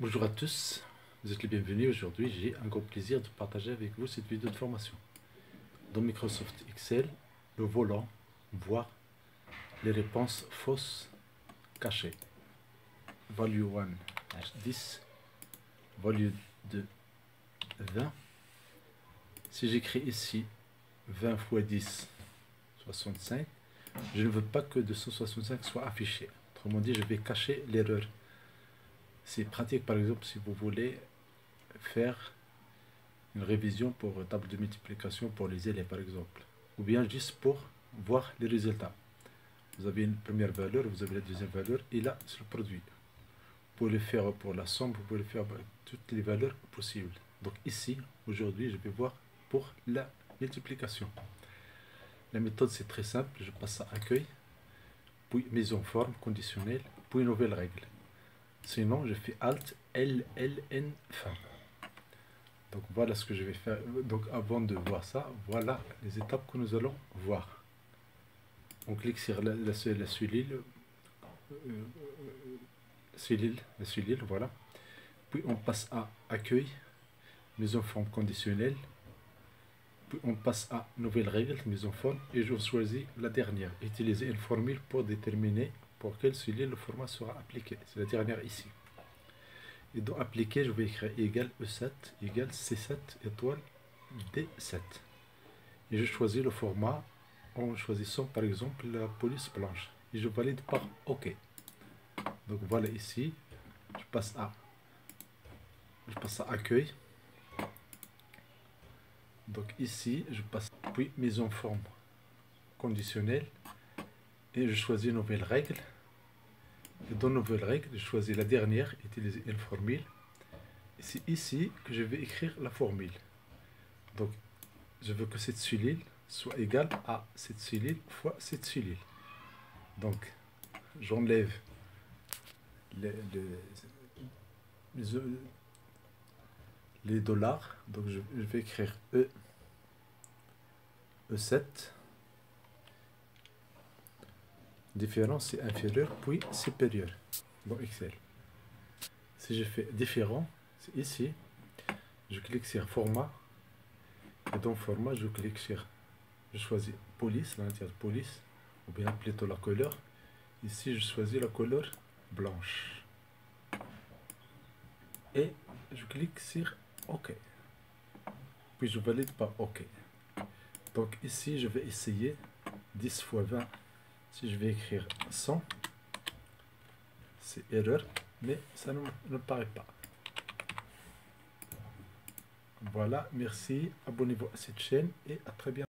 Bonjour à tous, vous êtes les bienvenus. Aujourd'hui, j'ai un grand plaisir de partager avec vous cette vidéo de formation. Dans Microsoft Excel, le volant, voir les réponses fausses cachées. Value 1, 10, value 2, 20. Si j'écris ici 20 fois 10, 65, je ne veux pas que 265 soit affiché. Autrement dit, je vais cacher l'erreur. C'est pratique, par exemple, si vous voulez faire une révision pour table de multiplication pour les élèves, par exemple, ou bien juste pour voir les résultats. Vous avez une première valeur, vous avez la deuxième valeur, et là, c'est le produit. Vous pouvez le faire pour la somme, vous pouvez le faire pour toutes les valeurs possibles. Donc ici, aujourd'hui, je vais voir pour la multiplication. La méthode, c'est très simple. Je passe à accueil, puis mise en forme conditionnelle, puis nouvelle règle. Sinon, je fais Alt, L, L, N, fin. Donc voilà ce que je vais faire. Donc avant de voir ça, voilà les étapes que nous allons voir. On clique sur la cellule, voilà. Puis on passe à accueil, mise en forme conditionnelle. Puis on passe à nouvelle règle, mise en forme, et je choisis la dernière. Utiliser une formule pour déterminer pour quelle cellule le format sera appliqué. C'est la dernière ici. Et dans appliquer, je vais écrire égal E7 égale C7 étoile D7. Et je choisis le format en choisissant par exemple la police blanche. Et je valide par OK. Donc voilà ici, je passe à accueil. Donc ici, je passe puis mise en forme conditionnelle. Et je choisis nouvelle règle. Et dans nouvelle règle, je choisis la dernière, utiliser une formule. Et c'est ici que je vais écrire la formule. Donc je veux que cette cellule soit égale à cette cellule fois cette cellule. Donc j'enlève les dollars. Donc je vais écrire E7. Différence c'est inférieur puis supérieur dans Excel. Si je fais différent, c'est ici. Je clique sur format. Et dans format, je clique sur, je choisis police, l'intérieur police, ou bien plutôt la couleur. Ici, je choisis la couleur blanche. Et je clique sur OK. Puis je valide par OK. Donc ici, je vais essayer 10 fois 20. Si je vais écrire 100, c'est erreur, mais ça ne paraît pas. Voilà, merci, abonnez-vous à cette chaîne et à très bientôt.